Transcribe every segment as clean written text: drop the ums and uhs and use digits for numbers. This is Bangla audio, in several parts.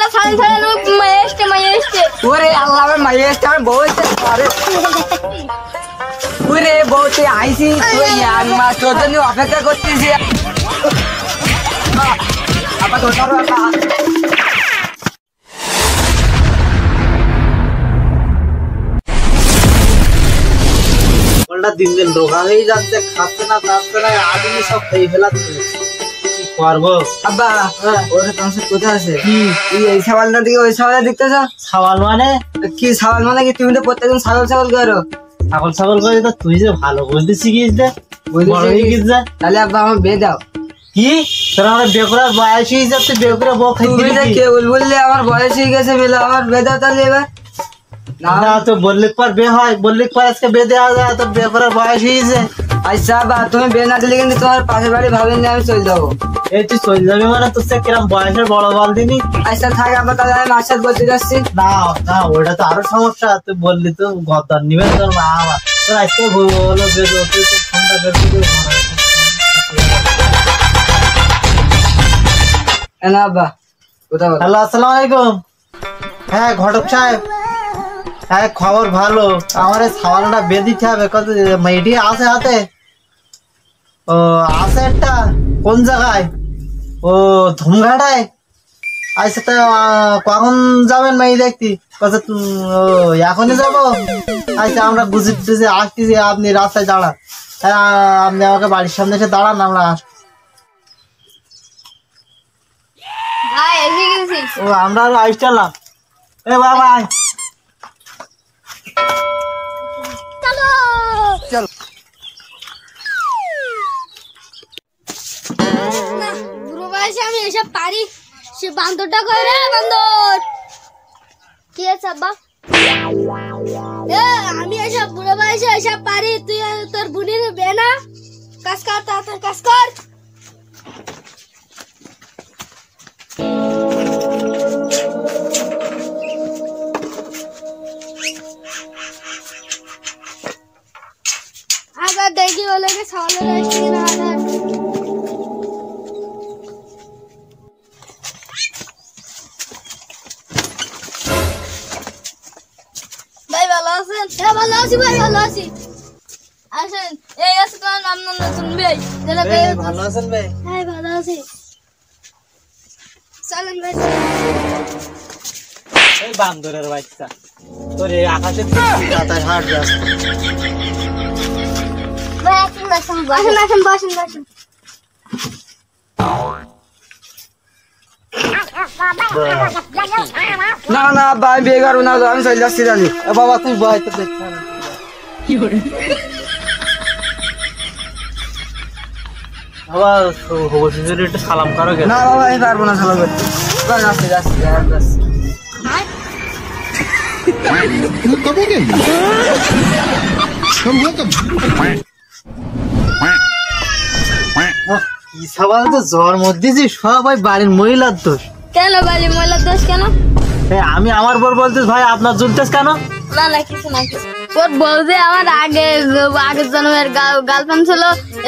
না সালেন সালেন মাইয়েস্টে ওরে আল্লাহ মাইয়েস্টে আমার বউ আরে ওরে বউ তুই আইসি তুই আমি মা তোর জন্য অপেক্ষা করতেছি আবার দিন দিন রোগা হয়ে যাচ্ছে, খাচ্ছে না খাচ্ছে না, আদমি সব খেয়ে ফেলাচ্ছে। কি করবো আব্বা? ওরে তোমার কোথায় আছে? এই সাবালটা দিকে ওই সাবালটা দেখতেছ? সাবাল মানে কি সাবাল মানে কি? তুমি তো প্রত্যেকদিন ছাগল ছাগল করো। ছাগল ছাগল করে তো তুই যে ভালো বলতে শিখিস দে, তাহলে আব্বা আমার বিয়ে দাও। কি তোর আমার বিয়ে করার বয়স হয়ে যাচ্ছে, বিয়ে করে বউ খাইতে কে বললে আমার বয়স হয়ে গেছে বেলা, আমার বিয়ে দাও তাহলে এবার। না তো বললে পর বিয়ে হয়, বললে পর আজকে বিয়ে দেওয়া যায়, তোর বিয়ে করার বয়স হয়েছে। আচ্ছা বা তুমি বিয়ে না দিলে কিন্তু তোমার পাশের বাড়ি ভাবেন আমি চলে যাবো। এই তুই চলে যাবি মানে তোর সে কিরম বয়সের বড় বল দিনি। আচ্ছা থাক আবার, তাহলে আমি মার সাথে বলতে যাচ্ছি। না না ওটা তো আরো সমস্যা, তুই বললি তো গদ্দার নিবে তোর মা আমার, তোর আজকে হলো তুই তো ফোনটা করতে না আব্বা কোথাও। হ্যালো আসসালামু আলাইকুম। হ্যাঁ ঘটক সাহেব, হ্যাঁ খবর ভালো, আমার এই সাওয়ালটা বেঁধে দিতে হবে। কত মেয়েটি আছে হাতে? ও আছে একটা, কোন জায়গায়? ও ধুমঘাটায়। আচ্ছা তা কখন যাবেন মেয়ে দেখতে? এখনই যাবো। আচ্ছা আমরা বুঝতে আসতেছি, আপনি রাস্তায় দাঁড়ান। হ্যাঁ আপনি আমাকে বাড়ির সামনে এসে দাঁড়ান, আমরা ও আমরা আইস চালাম। এ বাবা চল। বুড়ো বয়সে আমি এসব পারি। সে বান্দরটা কই রে বান্দর? কি আছে আব্বা? আমি এসব বুড়ো বয়সে এসব পারি, তুই তোর বুনির বিয়ে না? কাজ কর তাড়াতাড়ি কাজ কর। আবার দেখি বলে যে সওয়ালের আসছে না। ভাই ভালো আছেন? হ্যাঁ ভালো আছি ভাই, ভালো আছি। আসেন, এই আছে তোমার নাম নতুন ভাই। ভালো আছেন ভাই? হ্যাঁ ভালো আছি। চলেন ভাই। এই বান্দরের বাচ্চা, তোর এই আকাশে তাতায় হাট যাচ্ছে। ভাই আসেন বসেন বসেন বসেন। না না আব্বা আমি বিয়ে করবো না, আমি চলে যাচ্ছি জানি। বাবা তুই বয় তো দেখতে বাবা একটু সালাম করো। না বাবা আমি পারবো না সালাম করতে। যাচ্ছি যাচ্ছি যাচ্ছি। কি সবাই তো জ্বর মধ্যে সবাই বাড়ির মহিলার দোষ। কেন বাড়ি মহিলার দোষ কেন? আমি আমার বর বলতেছ ভাই আপনার জুলতেস কেন? না না কিছু না কিছু। তোর বউ যে আমার আগের জন্মের গার্লফ্রেন্ড ছিল,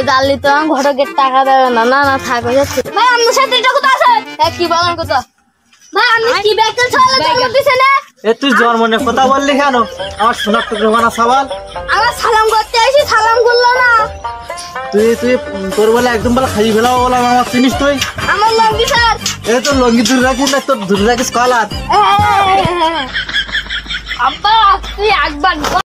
দালি তো আমার ঘটকের টাকা দেবে না। না না থাক যাচ্ছে। ভাই আপনার সাথে এটা কোথা আছে? কি বলেন কোথা? ভাই আপনি কি ব্যাগটা ছড়ালে দিছে না? এ তুই জ্বর মনে কথা বললি কেন? আমার সোনার টুকরো বানা সওয়াল। আমার সালাম করতে আসি, সালাম করলো না। তুই তোর বলে একদম বলে খাই ফেলাও বলে আমার চিনিস তুই? আমার লঙ্গি স্যার। এ তোর লঙ্গি দূরে রাখিস না, তোর দূরে রাখিস কলার। আব্বা তুই একবার